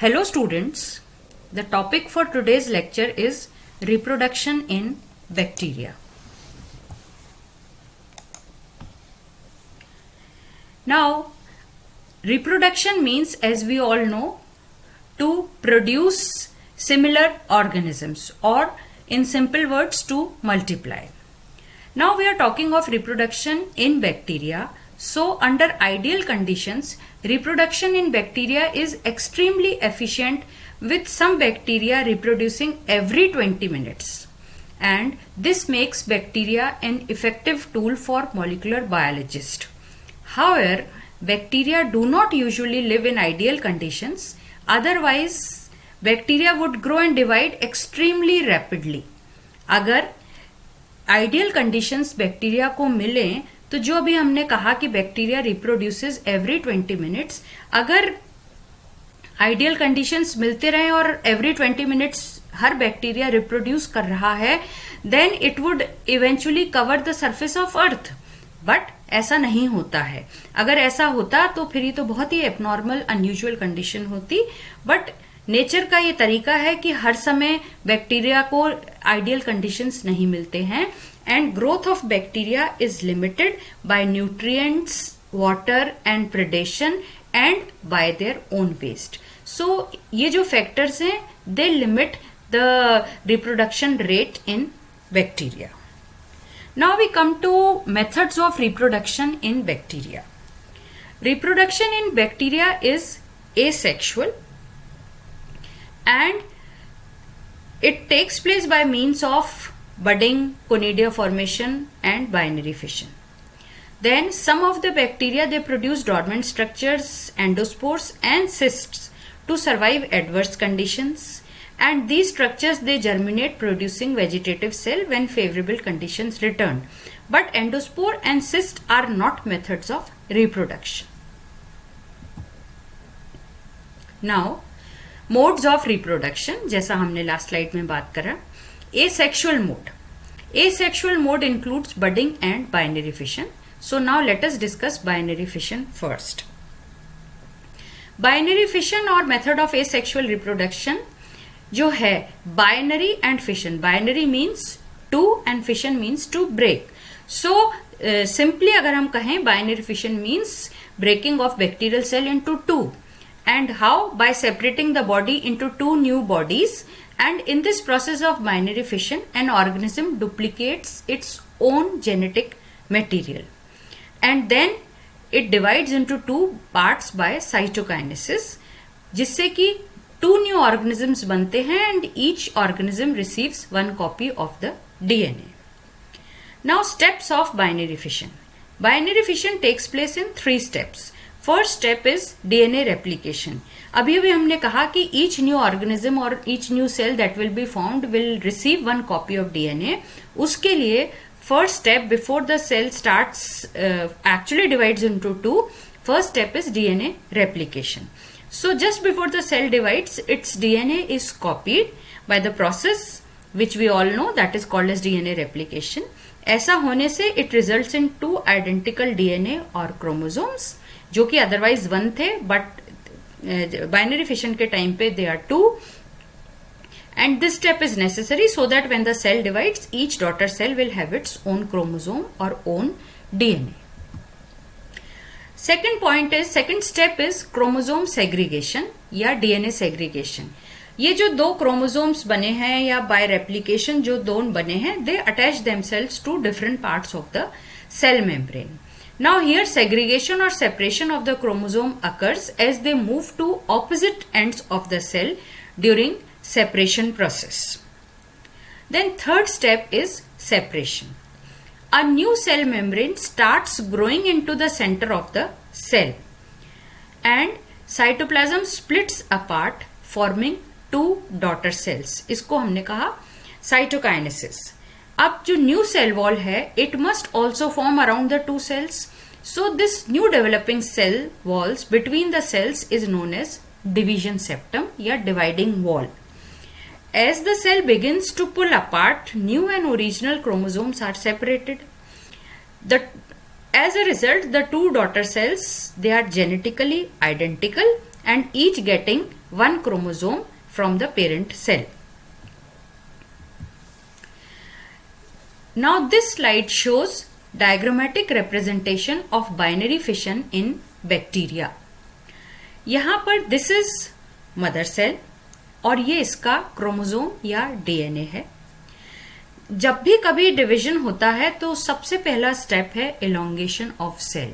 Hello students, the topic for today's lecture is reproduction in bacteria. Now, reproduction means, as we all know, to produce similar organisms, or in simple words, to multiply. Now we are talking of reproduction in bacteria. So under ideal conditions, reproduction in bacteria is extremely efficient, with some bacteria reproducing every 20 minutes. And this makes bacteria an effective tool for molecular biologists. However, bacteria do not usually live in ideal conditions. Otherwise, bacteria would grow and divide extremely rapidly. अगर ideal conditions bacteria को मिलें तो जो अभी हमने कहा कि bacteria reproduces every 20 minutes, अगर आइडियल कंडीशंस मिलते रहें और एवरी 20 मिनट्स हर बैक्टीरिया रिप्रोड्यूस कर रहा है, then it would eventually cover the surface of earth. But ऐसा नहीं होता है. अगर ऐसा होता तो फिर ये तो बहुत ही एबनॉर्मल अनयूजुअल कंडीशन होती. बट नेचर का ये तरीका है कि हर समय बैक्टीरिया को आइडियल कंडीशंस नहीं मिलते हैं, and growth of bacteria is limited by nutrients, water and predation and by their own waste. So ये जो फैक्टर्स हैं, they limit the reproduction rate in bacteria. Now we come to methods of reproduction in bacteria. Reproduction in bacteria is asexual and it takes place by means of budding, conidia formation and binary fission. Then some of the bacteria, they produce dormant structures, endospores and cysts to survive adverse conditions, and these structures, they germinate producing vegetative cell when favorable conditions return. But endospore and cyst are not methods of reproduction. Now modes of reproduction, जैसा हमने last slide में बात करा. Asexual mode. Asexual mode includes budding and binary fission. So now let us discuss binary fission first. Binary fission और method of asexual reproduction जो है, binary and fission. Binary means two and fission means to break. So simply अगर हम कहें, binary fission means breaking of bacterial cell into two. And how? By separating the body into two new bodies, and in this process of binary fission, an organism duplicates its own genetic material, and then it divides into two parts by cytokinesis, जिससे कि two new organisms बनते हैं, and each organism receives one copy of the DNA. Now steps of binary fission. Binary fission takes place in 3 steps. First step is DNA replication. अभी अभी हमने कहा कि each new organism or each new cell that will be found will receive one copy of DNA. उसके लिए first step, before the cell starts actually divides into two, first step is DNA replication. So just before the cell divides, its DNA is copied by the process which we all know, that is called as DNA replication. ऐसा होने से it results in 2 identical DNA और chromosomes, जो कि otherwise 1 थे, but binary fission के time पे they are 2. And this step is necessary so that when the cell divides, each daughter cell will have its own chromosome और own DNA. Second point is, second step is chromosome segregation या DNA segregation. ये जो 2 chromosomes बने हैं या bye replication जो 2 बने हैं, they attach themselves to different parts of the cell membrane. Now here segregation or separation of the chromosome occurs as they move to opposite ends of the cell during separation process. Then third step is separation. A new cell membrane starts growing into the center of the cell and cytoplasm splits apart forming 2 daughter cells. इसको हमने कहा cytokinesis. अब जो new cell wall है, it must also form around the 2 cells. So this new developing cell walls between the cells is known as division septum या dividing wall. As the cell begins to pull apart, new and original chromosomes are separated. As a result, the 2 daughter cells, they are genetically identical and each getting one chromosome from the parent cell. Now this slide shows diagrammatic representation of binary fission in bacteria. यहाँ पर this is mother cell और ये इसका chromosome या DNA है. जब भी कभी डिवीजन होता है तो सबसे पहला स्टेप है इलोंगेशन ऑफ सेल.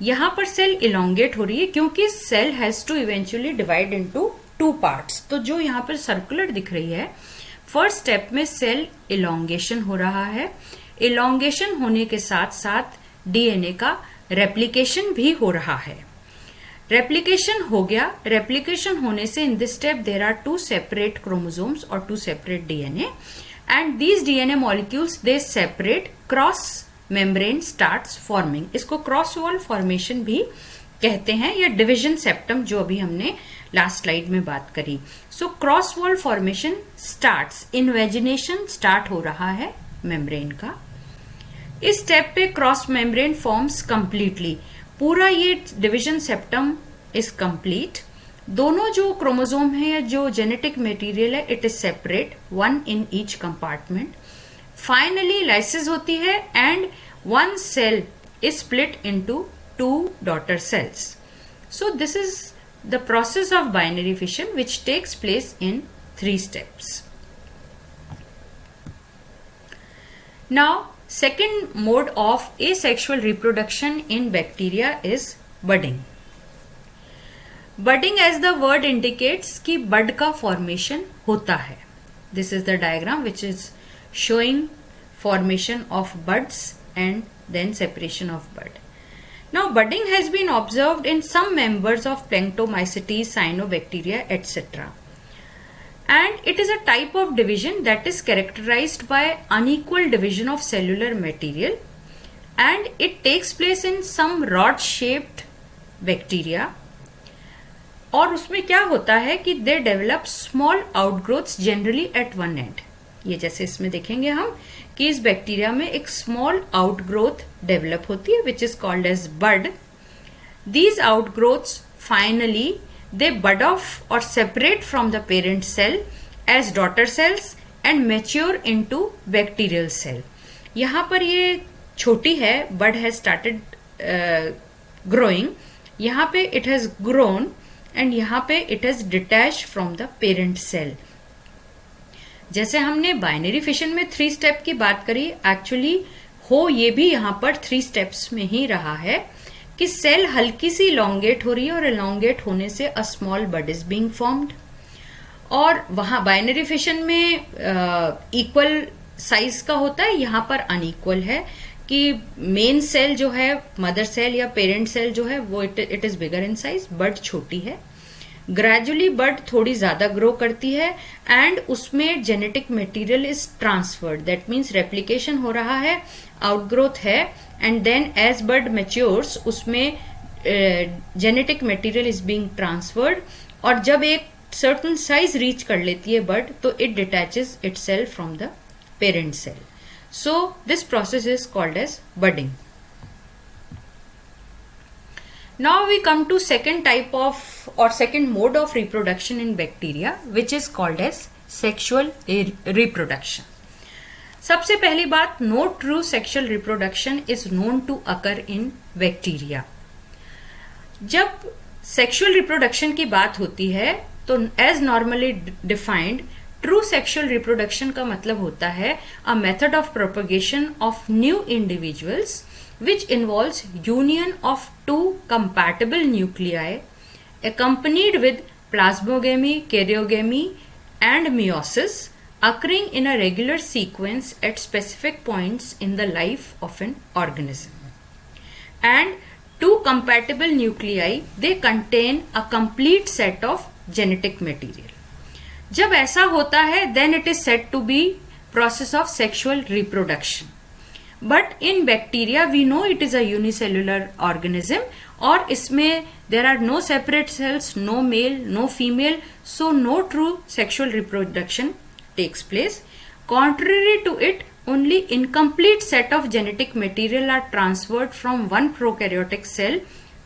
यहाँ पर सेल इलोंगेट हो रही है क्योंकि cell has to eventually divide into 2 parts. तो जो यहाँ पर सर्कुलर दिख रही है, फर्स्ट स्टेप में सेल इलोंगेशन हो रहा है. इलोंगेशन होने के साथ साथ डीएनए का रेप्लिकेशन भी हो रहा है. रेप्लिकेशन हो गया. रेप्लिकेशन होने से in this step there are 2 separate chromosomes और 2 separate DNA, and these DNA molecules they separate, cross membrane starts forming. इसको क्रॉस वॉल फॉर्मेशन भी कहते हैं या डिवीजन सेप्टम, जो अभी हमने लास्ट स्लाइड में बात करी. So cross wall formation starts, invagination start हो रहा है मेम्ब्रेन का. इस स्टेप पे क्रॉस मेम्ब्रेन फॉर्म्स कंप्लीटली. पूरा ये डिवीजन सेप्टम इज कंप्लीट. दोनों जो क्रोमोसोम है या जो जेनेटिक मटेरियल है, it is separate, 1 in each compartment. Finally lysis होती है and 1 cell is split into 2 daughter cells. So this is the process of binary fission which takes place in 3 steps. Now, second mode of asexual reproduction in bacteria is budding. Budding, as the word indicates, कि bud का formation होता है. This is the diagram which is showing formation of buds and then separation of bud. Now, budding has been observed in some members of Planktomycetes, Cyanobacteria, etc. And it is a type of division that is characterized by unequal division of cellular material, and it takes place in some rod shaped bacteria. और उसमें क्या होता है कि they develop small outgrowths generally at one end. ये जैसे इसमें देखेंगे हम कि इस बैक्टीरिया में एक small outgrowth develop होती है which is called as bud. These outgrowths finally they bud off or separate from the parent cell as daughter cells and mature into bacterial cell. यहाँ पर ये छोटी है, bud has started growing. यहाँ पे it has grown and यहाँ पे it has detached from the parent cell. जैसे हमने बाइनरी फिशन में 3 स्टेप की बात करी, एक्चुअली हो ये भी यहाँ पर 3 स्टेप्स में ही रहा है कि सेल हल्की सी इलोंगेट हो रही है और इलोंगेट होने से a small bud is being formed. और वहां बाइनरी फिशन में इक्वल साइज का होता है, यहाँ पर अनइक्वल है कि मेन सेल जो है, मदर सेल या पेरेंट सेल जो है वो it is bigger in size, bud छोटी है. ग्रेजुअली बड थोड़ी ज्यादा ग्रो करती है एंड उसमें genetic material is transferred. That means replication हो रहा है, आउटग्रोथ है, and then as bud matures उसमें genetic material is being transferred. और जब एक सर्टेन साइज रीच कर लेती है बड, तो it detaches itself from the parent cell. So this process is called as budding. Now we come to second type of or second mode of reproduction in bacteria, which is called as sexual reproduction. सबसे पहली बात, no true sexual reproduction is known to occur in bacteria. जब sexual reproduction की बात होती है तो as normally defined, true sexual reproduction का मतलब होता है a method of propagation of new individuals which involves union of 2 compatible nuclei accompanied with plasmogamy, karyogamy and meiosis occurring in a regular sequence at specific points in the life of an organism. And 2 compatible nuclei, they contain a complete set of genetic material. जब ऐसा होता है then it is said to be process of sexual reproduction. But in bacteria we know it is a unicellular organism और इसमें there are no separate cells, no male, no female, so no true sexual reproduction takes place. Contrary to it, only incomplete set of genetic material are transferred from one prokaryotic cell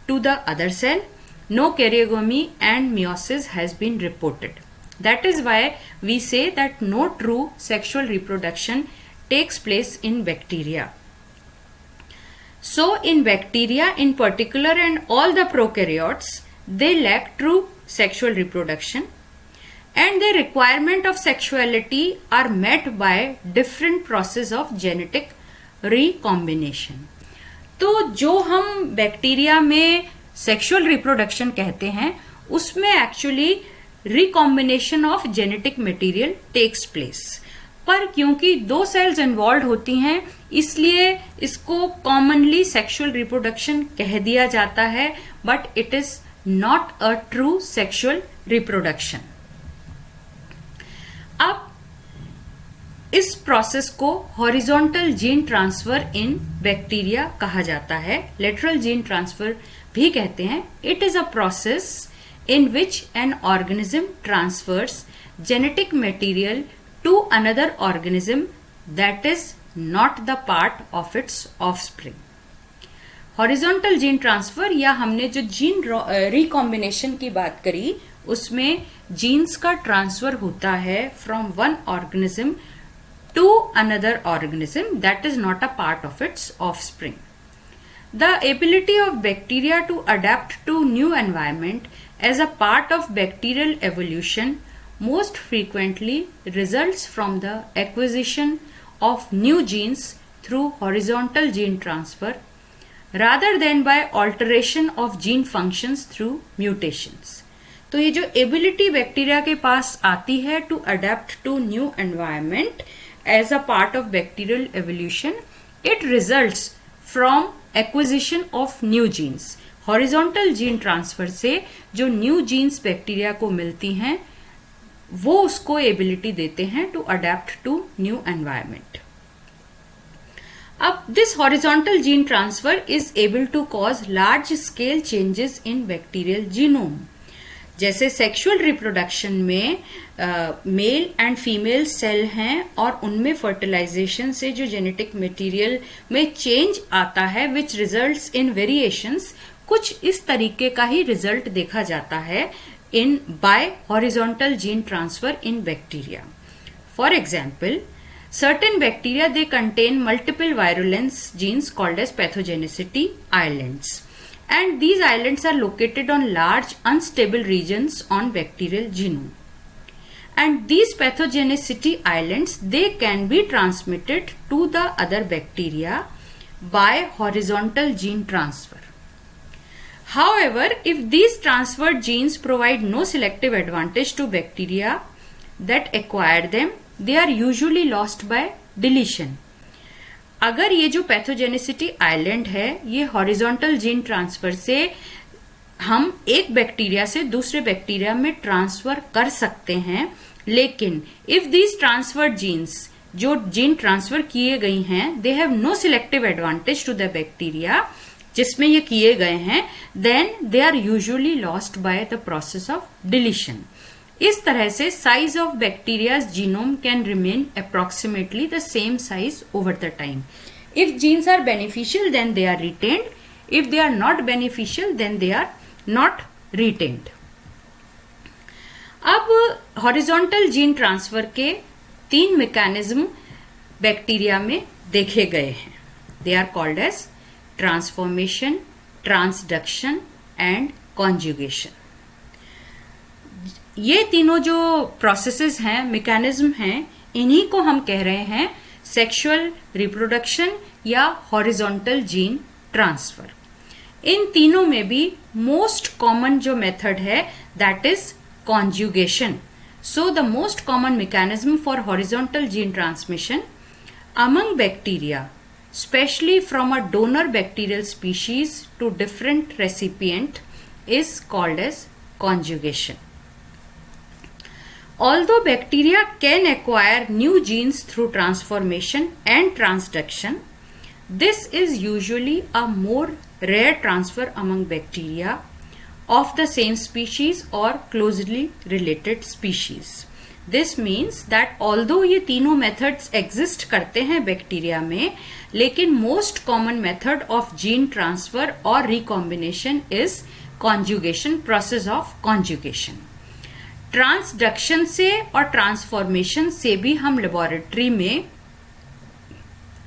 to the other cell no karyogamy and meiosis has been reported. That is why we say that no true sexual reproduction takes place in bacteria. So in bacteria in particular and all the prokaryotes, they lack true sexual reproduction and their requirement of sexuality are met by different process of genetic recombination. तो जो हम bacteria में sexual reproduction कहते हैं उसमें actually recombination of genetic material takes place, पर क्योंकि दो सेल्स इन्वॉल्व होती हैं इसलिए इसको कॉमनली सेक्सुअल रिप्रोडक्शन कह दिया जाता है, but it is not a true sexual reproduction. अब इस प्रोसेस को हॉरिजॉन्टल जीन ट्रांसफर इन बैक्टीरिया कहा जाता है. लेटरल जीन ट्रांसफर भी कहते हैं. It is a process in which an organism transfers genetic material to another organism that is not the part of its offspring. Horizontal gene transfer या हमने जो gene recombination की बात करी उसमें जीन्स का ट्रांसफर होता है from one organism to another organism that is not a part of its offspring. The ability of bacteria to adapt to new environment as a part of bacterial evolution most frequently results from the acquisition of new genes through horizontal gene transfer rather than by alteration of gene functions through mutations. तो ये जो ability bacteria के पास आती है to adapt to new environment as a part of bacterial evolution, it results from acquisition of new genes. Horizontal gene transfer से जो new jeans bacteria को मिलती हैं वो उसको एबिलिटी देते हैं to adapt to new environment. अब this horizontal gene transfer is able to cause large scale changes in bacterial genome. जैसे सेक्सुअल रिप्रोडक्शन में मेल एंड फीमेल सेल हैं और उनमें फर्टिलाइजेशन से जो जेनेटिक मटेरियल में चेंज आता है विच रिजल्ट्स इन वेरिएशंस, कुछ इस तरीके का ही रिजल्ट देखा जाता है in by horizontal gene transfer in bacteria. For example, certain bacteria they contain multiple virulence genes called as pathogenicity islands, and these islands are located on large unstable regions on bacterial genome, and these pathogenicity islands they can be transmitted to the other bacteria by horizontal gene transfer. However, if these transferred genes provide no selective advantage to bacteria that acquire them, they are usually lost by deletion. अगर ये जो pathogenicity island है ये horizontal gene transfer से हम एक bacteria से दूसरे बैक्टीरिया में ट्रांसफर कर सकते हैं, लेकिन इफ दीज ट्रांसफर्ड जीन्स जो जीन ट्रांसफर किए गई हैं they have no selective advantage to the bacteria जिसमें ये किए गए हैं, then they are usually lost by the process of deletion. इस तरह से size of bacteria's genome can remain approximately the same size over the time. If genes are beneficial then they are retained, if they are not beneficial then they are not retained. अब horizontal gene transfer के 3 mechanism bacteria में देखे गए हैं. They are called as transformation, transduction and conjugation. ये तीनों जो processes हैं, मैकेनिज्म हैं, इन्हीं को हम कह रहे हैं सेक्सुअल रिप्रोडक्शन या हॉरिजॉन्टल जीन ट्रांसफर. इन तीनों में भी मोस्ट कॉमन जो मेथड है that is conjugation. So the most common mechanism for horizontal gene transmission among bacteria, especially from a donor bacterial species to different recipient, is called as conjugation. Although bacteria can acquire new genes through transformation and transduction, this is usually a more rare transfer among bacteria of the same species or closely related species. This means that although ये तीनों methods exist करते हैं bacteria में, लेकिन most common method of gene transfer or recombination is conjugation, process of conjugation. Transduction से और transformation से भी हम लेबोरेटरी में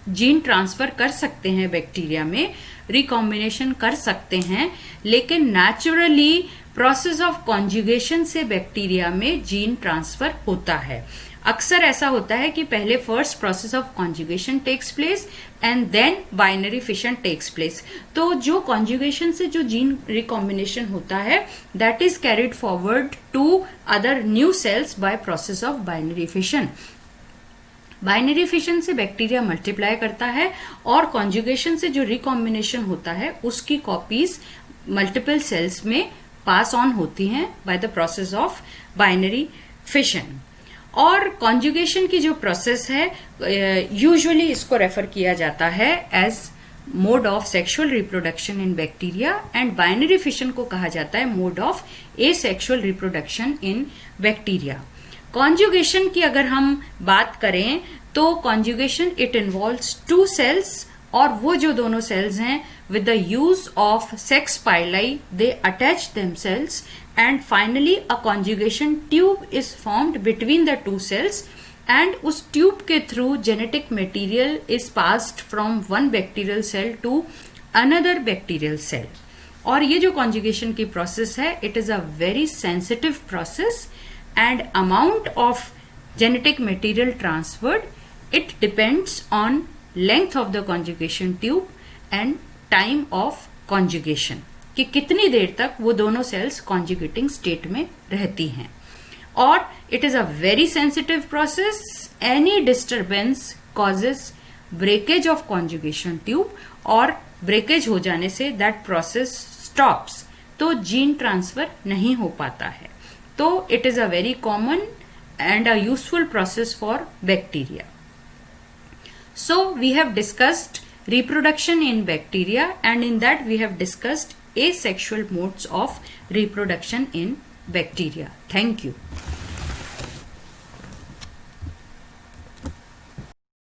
जीन ट्रांसफर कर सकते हैं, बैक्टीरिया में रिकॉम्बिनेशन कर सकते हैं, लेकिन नेचुरली प्रोसेस ऑफ कॉन्जुगेशन से बैक्टीरिया में जीन ट्रांसफर होता है। अक्सर ऐसा होता है कि पहले first process of conjugation takes place and then binary fission takes place. तो जो कॉन्जुगेशन से जो जीन रिकॉम्बिनेशन होता है that is carried forward to other new cells by process of binary fission. Binary fission से बैक्टीरिया मल्टीप्लाई करता है और कॉन्जुगेशन से जो रिकॉम्बिनेशन होता है उसकी कॉपीज मल्टीपल सेल्स में पास ऑन होती हैं bye the process of binary fission. और कॉन्जुगेशन की जो प्रोसेस है यूजुअली इसको रेफर किया जाता है as mode of sexual reproduction in bacteria and binary fission को कहा जाता है mode of asexual reproduction in bacteria. Conjugation की अगर हम बात करें तो conjugation it involves two cells, और वो जो दोनों सेल्स हैं with the use of sex pili they attach themselves and finally a conjugation tube is formed between the two cells and उस ट्यूब के through genetic material is passed from one bacterial cell to another bacterial cell। और ये जो conjugation की process है it is a very sensitive process and amount of genetic material transferred it depends on length of the conjugation tube and time of conjugation, कि कितनी देर तक वो दोनों सेल्स कॉन्जुगेटिंग स्टेट में रहती हैं। और it is a very sensitive process, any disturbance causes breakage of conjugation tube, और ब्रेकेज हो जाने से दैट प्रोसेस स्टॉप्स, तो जीन ट्रांसफर नहीं हो पाता है। तो it is a very common and a useful process for bacteria. So we have discussed reproduction in bacteria and in that we have discussed asexual modes of reproduction in bacteria. Thank you.